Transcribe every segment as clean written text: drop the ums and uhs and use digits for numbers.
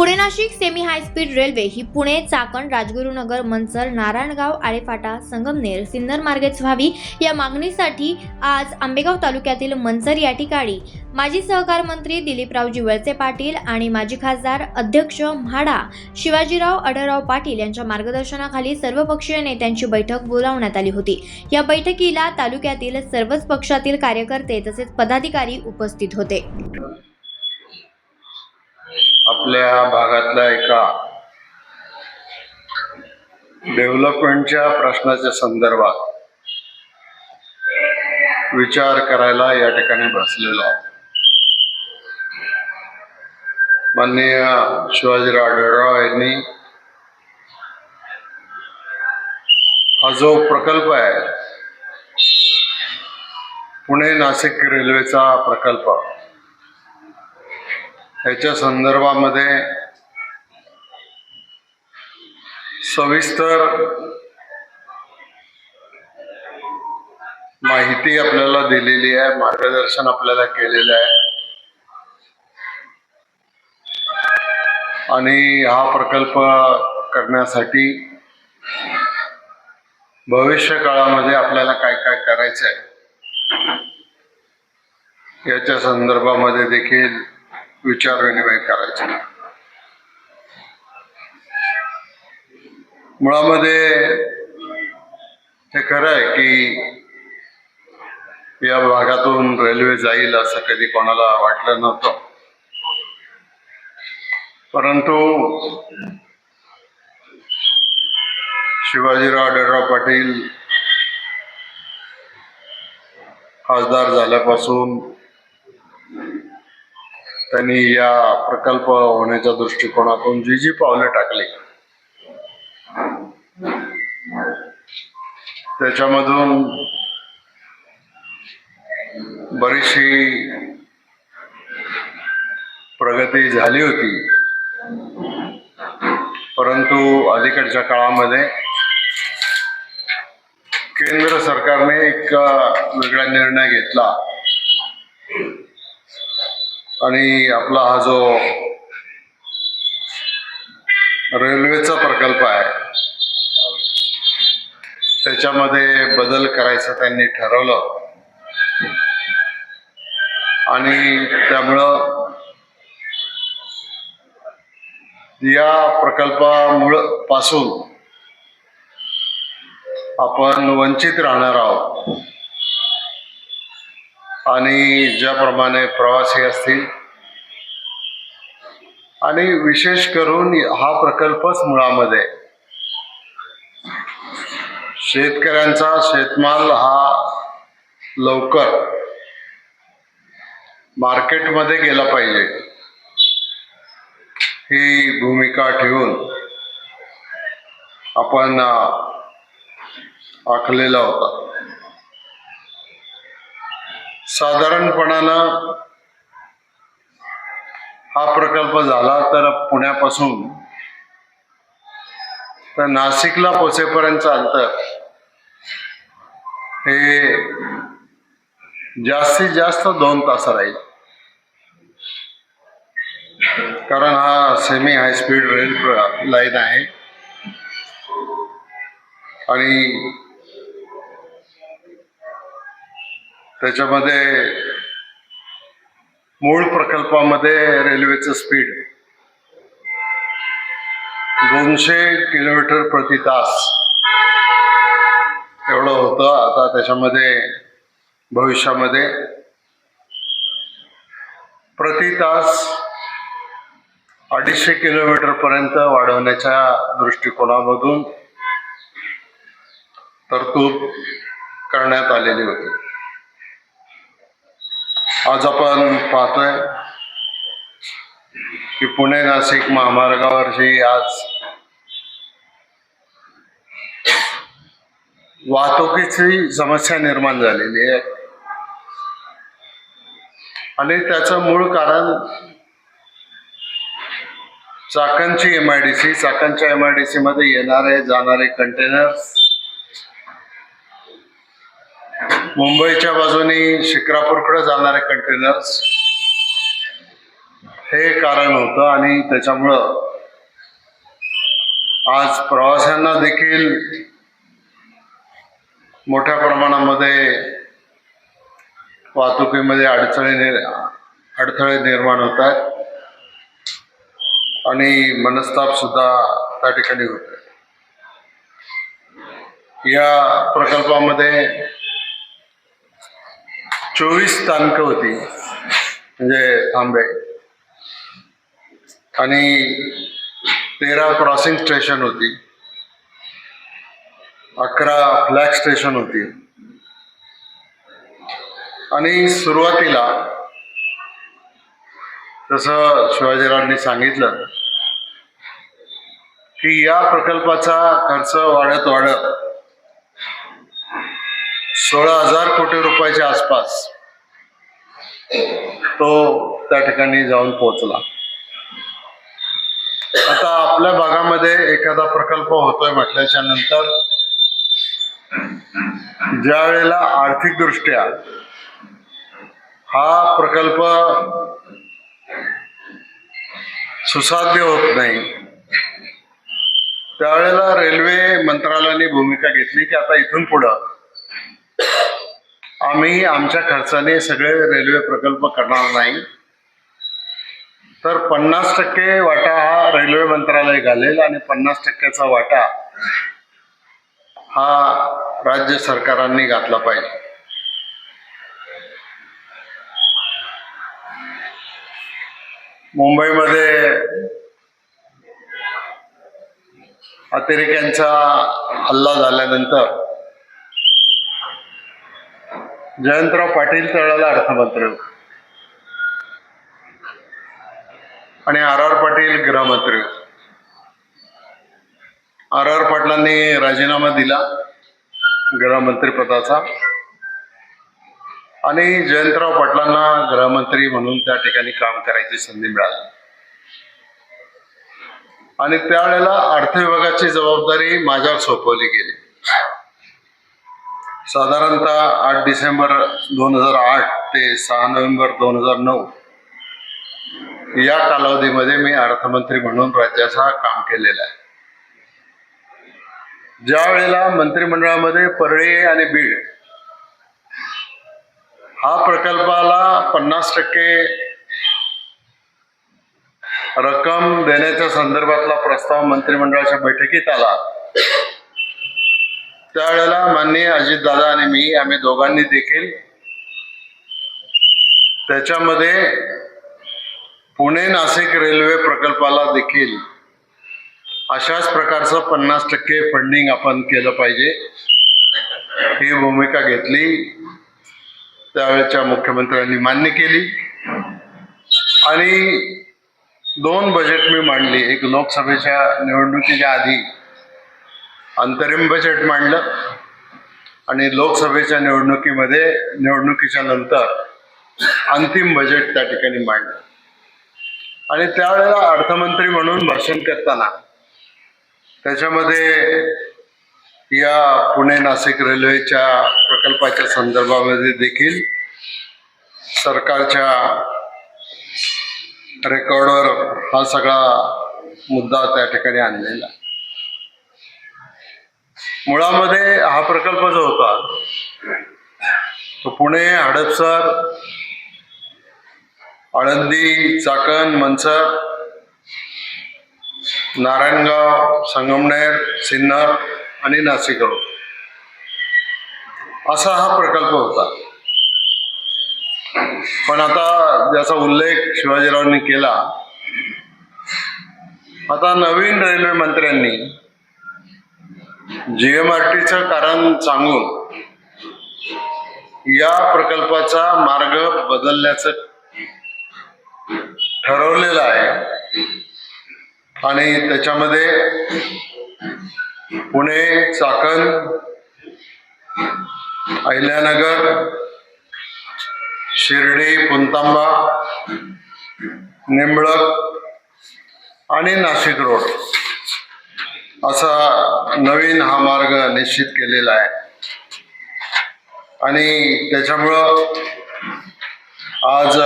Pune Nashik semi high speed railway ही पुणे चाकण राजगुरुनगर मनसर नारायणगाव आळेफाटा संगमनेर सिन्नर मार्गेच व्हावी या मागणीसाठी आज आंबेगाव तालुक्यातील मनसर या ठिकाणी माजी सहकार मंत्री दिलीपरावजी वळसे पाटील आणि माजी खासदार अध्यक्ष म्हाडा शिवाजीराव अढळराव पाटील यांच्या मार्गदर्शनाखाली सर्वपक्षीय नेत्यांची बैठक बोलावण्यात आली होती। या बैठकीला तालुक्यातील सर्वच पक्षातील कार्यकर्ते तसेच पदाधिकारी उपस्थित होते। आपल्या भागातल्या एका डेव्हलपमेंटच्या प्रश्नाच्या संदर्भात विचार करायला या ठिकाणी बसलेलो आहोत। माननीय शिवाजीराव अढळराव यांनी हा जो प्रकल्प आहे पुणे नाशिक रेल्वेचा प्रकल्प याच्या संदर्भामध्ये सविस्तर माहिती आपल्याला दिलेली आहे, मार्गदर्शन आपल्याला केलेलं आहे आणि हा प्रकल्प करण्यासाठी भविष्य काळामध्ये आपल्याला काय काय करायचं आहे याच्या संदर्भामध्ये देखील विचार विनिमय करायचा। मुळामध्ये हे खरं आहे की या भागातून रेल्वे जाईल असं कधी कोणाला वाटलं नव्हतं, परंतु शिवाजीराव अढळराव पाटील खासदार झाल्यापासून त्यांनी या प्रकल्प होण्याच्या दृष्टिकोनातून जी पावले टाकली त्याच्यामधून बरीचशी प्रगती झाली होती, परंतु अलीकडच्या काळामध्ये केंद्र सरकारने एक वेगळा निर्णय घेतला आणि आपला हा जो रेल्वेचा प्रकल्प आहे त्याच्यामध्ये बदल करायचं त्यांनी ठरवलं आणि त्यामुळं या प्रकल्पापासून आपण वंचित राहणार आहोत आणि ज्याप्रमाणे प्रवासी असतील आणि विशेष करून हा प्रकल्पच मुळामध्ये शेतकऱ्यांचा शेतमाल हा लवकर मार्केटमध्ये गेला पाहिजे ही भूमिका ठेवून आपण आखलेला होता। साधारणपणानं हा प्रकल्प झाला तर पुण्यापासून तर नाशिकला पोहोचेपर्यंतचं अंतर हे जास्तीत जास्त 2 तास राहील, कारण हा semi high speed rail line आहे आणि त्याच्यामध्ये मूळ प्रकल्पामध्ये रेल्वेचं स्पीड 200 किलोमीटर प्रति तास एवढं होतं। आता त्याच्यामध्ये भविष्यामध्ये प्रति तास 250 किलोमीटर पर्यंत वाढवण्याच्या दृष्टिकोनामधून तरतूद करण्यात आलेली होती। आज आपण पाहतोय की पुणे नाशिक महामार्गावरची आज वाहतुकीची समस्या निर्माण झालेली आहे आणि त्याचं मूळ कारण चाकणची MIDC, चाकणच्या MIDC मध्ये येणारे जाणारे कंटेनर्स मुंबईच्या बाजूने शिक्रापूरकडे जाणारे कंटेनर्स हे कारण होतं आणि त्याच्यामुळं आज प्रवाशांना देखील मोठ्या प्रमाणामध्ये वाहतुकीमध्ये अडथळे निर्माण होत आहेत आणि मनस्ताप सुद्धा त्या ठिकाणी होत आहे. या प्रकल्पामध्ये 24 स्थानकं होती, म्हणजे थांबे, आणि 13 क्रॉसिंग स्टेशन होती, 11 फ्लॅग स्टेशन होती. आणि सुरुवातीला जसं शिवाजीरावांनी सांगितलं की या प्रकल्पाचा खर्च वाढत 16,000 कोटी रुपयाच्या आसपास तो त्या ठिकाणी जाऊन पोहोचला. आता आपल्या भागामध्ये एखादा प्रकल्प होतोय म्हटल्याच्या नंतर ज्या वेळेला आर्थिकदृष्ट्या हा प्रकल्प सुसाध्य होत नाही, त्यावेळेला रेल्वे मंत्रालयाने भूमिका घेतली की आता इथून पुढं आम्ही आमच्या खर्चाने सगळे रेल्वे प्रकल्प करणार नाही, तर 50% वाटा हा रेल्वे मंत्रालय घालेल आणि 50%चा वाटा हा राज्य सरकारांनी घातला पाहिजे. मुंबईमध्ये अतिरेक्यांचा हल्ला झाल्यानंतर जयंतराव पाटील त्यावेळेला अर्थमंत्री होते आणि आर पाटील गृहमंत्री होते. आर पाटलांनी राजीनामा दिला गृहमंत्री पदाचा आणि जयंतराव पाटलांना गृहमंत्री म्हणून त्या ठिकाणी काम करायची संधी मिळाली आणि त्यावेळेला अर्थ विभागाची जबाबदारी माझ्यावर सोपवली गेली. साधारणतः 8 डिसेंबर 2008 ते 6 नोव्हेंबर 2009 या कालावधीमध्ये मी अर्थमंत्री म्हणून राज्याचा काम केलेलं आहे. ज्या वेळेला मंत्रिमंडळामध्ये परळी आणि बीड हा प्रकल्पाला 50% रक्कम देण्याच्या संदर्भातला प्रस्ताव मंत्रिमंडळाच्या बैठकीत आला, त्यावेळेला माननीय अजितदादा आणि आम्ही दोघांनी देखील त्याच्यामध्ये पुणे नाशिक रेल्वे प्रकल्पाला देखील अशाच प्रकारचं 50% फंडिंग आपण केलं पाहिजे ही भूमिका घेतली. त्यावेळेच्या मुख्यमंत्र्यांनी मान्य केली आणि 2 बजेट मी मांडली. एक लोकसभेच्या निवडणुकीच्या आधी अंतरिम बजेट मांडलं आणि लोकसभेच्या निवडणुकीच्या नंतर अंतिम बजेट त्या ठिकाणी मांडलं. आणि त्यावेळेला अर्थमंत्री म्हणून भाषण करताना त्याच्यामध्ये या पुणे नाशिक रेल्वेच्या प्रकल्पाच्या संदर्भामध्ये देखील सरकारच्या रेकॉर्डवर हा सगळा मुद्दा त्या ठिकाणी आणलेला. मुळामध्ये हा प्रकल्प जो होता तो पुणे, हडपसर, आळंदी, चाकण, मनसर, नारायणगाव, संगमनेर, सिन्नर आणि नाशिक रोड असा हा प्रकल्प होता. पण आता ज्याचा उल्लेख शिवाजीरावांनी केला, आता नवीन रेल्वे मंत्र्यांनी GMRTचं कारण सांगून या प्रकल्पाचा मार्ग बदलण्याचं ठरवलेलं आहे आणि त्याच्यामध्ये पुणे, चाकण, अहिल्यानगर, शिर्डी, पुणतांबा, निंबळक आणि नाशिक रोड असा नवीन हा मार्ग निश्चित केलेला आहे. आणि त्याच्यामुळं आज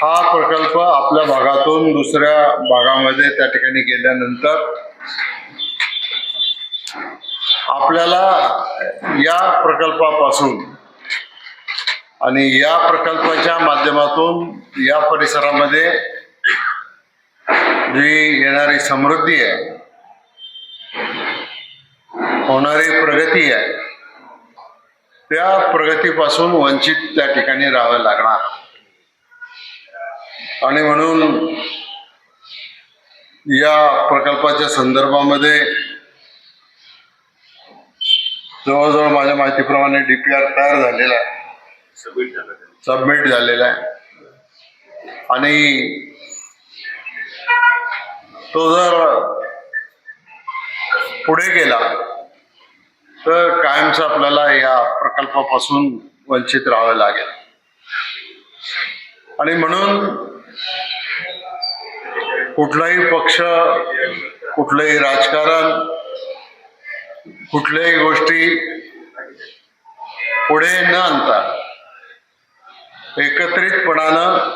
हा प्रकल्प आपल्या भागातून दुसऱ्या भागामध्ये त्या ठिकाणी गेल्यानंतर आपल्याला या प्रकल्पापासून आणि या प्रकल्पाच्या माध्यमातून या परिसरामध्ये जी येणारी समृद्धी आहे, होणारी प्रगती आहे, त्या प्रगतीपासून वंचित त्या ठिकाणी राहावं लागणार. आणि म्हणून या प्रकल्पाच्या संदर्भामध्ये जवळजवळ माझ्या माहितीप्रमाणे DPR तयार झालेला आहे, सबमिट झालेला आहे. आणि तो जर पुढे गेला तर कायमच आपल्याला या प्रकल्पापासून वंचित राहावे लागेल. आणि म्हणून कुठलाही पक्ष, कुठलंही राजकारण, कुठल्याही गोष्टी पुढे न आणता एकत्रितपणानं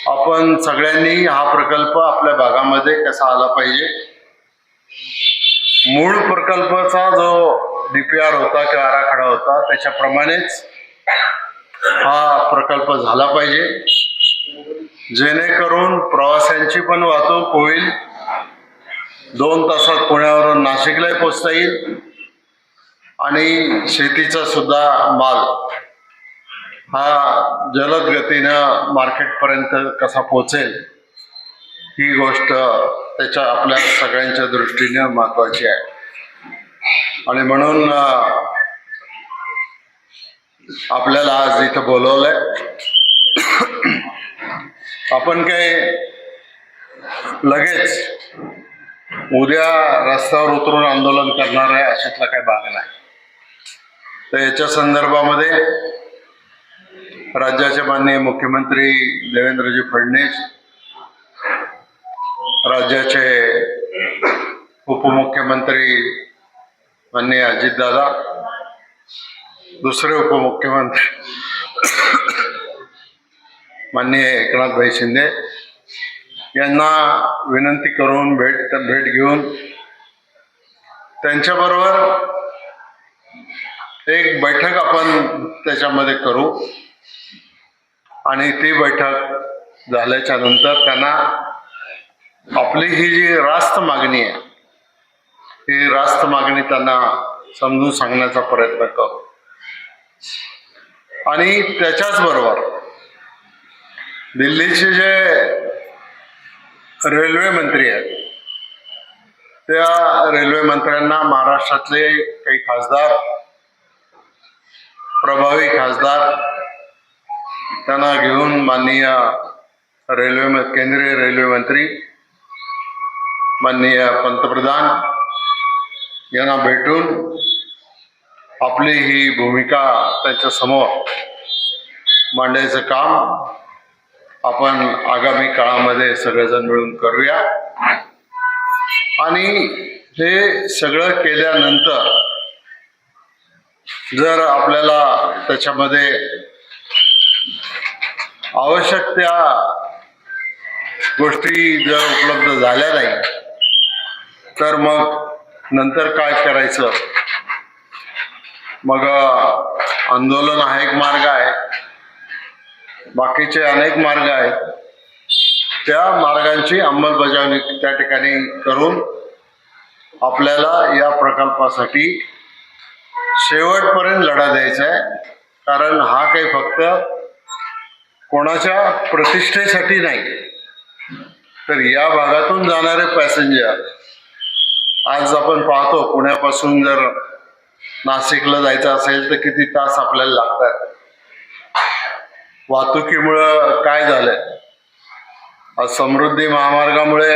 आपण सगळ्यांनी हा प्रकल्प आपल्या भागामध्ये कसा आला पाहिजे, मूळ प्रकल्पाचा जो DPR होता किंवा आराखडा होता त्याच्याप्रमाणेच हा प्रकल्प झाला पाहिजे, जेणेकरून प्रवाशांची पण वाहतूक होईल, 2 तासात पुण्यावरून नाशिकलाही पोहोचता येईल आणि शेतीचा सुद्धा माल हा जलद गतीनं मार्केटपर्यंत कसा पोहोचेल ही गोष्ट त्याच्या आपल्या सगळ्यांच्या दृष्टीने महत्वाची आहे. आणि म्हणून आपल्याला आज इथं बोलवलंय. आपण काही लगेच उद्या रस्त्यावर उतरून आंदोलन करणार आहे अशातला काही भाग नाही. तर याच्या संदर्भामध्ये राज्याचे माननीय मुख्यमंत्री देवेंद्रजी फडणवीस, राज्याचे उपमुख्यमंत्री माननीय अजितदादा, दुसरे उपमुख्यमंत्री माननीय एकनाथभाई शिंदे यांना विनंती करून भेट घेऊन त्यांच्याबरोबर एक बैठक आपण त्याच्यामध्ये करू. आणि ती बैठक झाल्याच्या नंतर त्यांना आपली ही जी रास्त मागणी आहे, ही रास्त मागणी त्यांना समजून सांगण्याचा प्रयत्न करू. आणि त्याच्याच बरोबर दिल्लीचे जे रेल्वे मंत्री आहेत त्या रेल्वे मंत्र्यांना महाराष्ट्रातले काही खासदार, प्रभावी खासदार त्यांना घेऊन माननीय केंद्रीय रेल्वे मंत्री, माननीय पंतप्रधान यांना भेटून आपली ही भूमिका त्यांच्या समोर मांडायचं काम आपण आगामी काळामध्ये सगळेजण मिळून करूया. आणि हे सगळं केल्यानंतर जर आपल्याला त्याच्यामध्ये आवश्यक त्या गोष्टी जर उपलब्ध झाल्या नाही तर मग नंतर काय करायचं, मग आंदोलन हा एक मार्ग आहे, बाकीचे अनेक मार्ग आहेत. त्या मार्गांची अंमलबजावणी त्या ठिकाणी करून आपल्याला या प्रकल्पासाठी शेवटपर्यंत लढा द्यायचा आहे. कारण हा काही फक्त कोणाच्या प्रतिष्ठेसाठी नाही, तर या भागातून जाणारे पॅसेंजर, आज आपण पाहतो पुण्यापासून जर नाशिकला जायचं असेल तर किती तास आपल्याला लागतात. वाहतुकीमुळं काय झालंय, आज समृद्धी महामार्गामुळे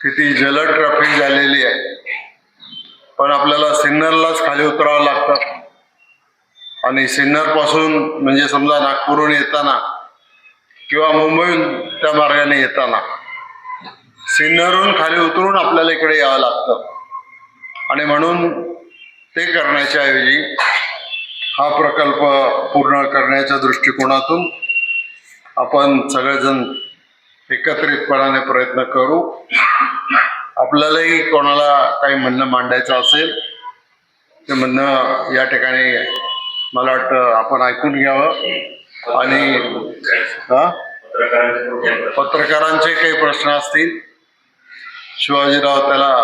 किती जलद ट्रॅफिक झालेली आहे, पण आपल्याला सिन्नरलाच खाली उतरावं लागतं. आणि सिन्नर पासून म्हणजे समजा नागपूरहून येताना किंवा मुंबईहून त्या मार्गाने येताना सिन्नरहून खाली उतरून आपल्याला इकडे यावं लागतं. आणि म्हणून ते करण्याच्या ऐवजी हा प्रकल्प पूर्ण करण्याच्या दृष्टिकोनातून आपण सगळेजण एकत्रितपणाने प्रयत्न करू. आपल्यालाही कोणाला काही म्हणणं मांडायचं असेल ते म्हणणं या ठिकाणी मला वाटतं आपण ऐकून घ्यावं आणि पत्रकारांचे काही प्रश्न असतील शिवाजीराव त्याला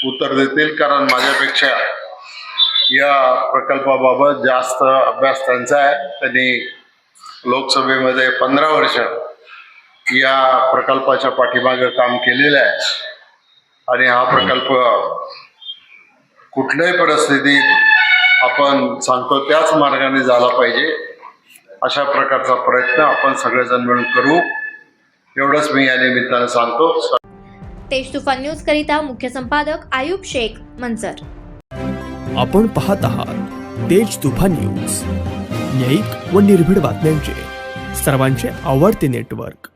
उत्तर देतील, कारण माझ्यापेक्षा या प्रकल्पाबाबत जास्त अभ्यास त्यांचा आहे. त्यांनी लोकसभेमध्ये 15 वर्ष या प्रकल्पाच्या पाठीमागे काम केलेलं आहे आणि हा प्रकल्प कुठल्याही परिस्थितीत आपण सांगतो त्याच मार्गाने झाला पाहिजे अशा प्रकारचा प्रयत्न आपण सगळेजण मिळून करू, एवढंच मी या निमित्ताने सांगतो. तेज तुफान न्यूज करिता मुख्य संपादक आयुब शेख, मंचर. आपण पाहत आहात तेज तुफान न्यूज, न्यायिक व निर्भीड बातम्यांचे सर्वांचे आवडते नेटवर्क.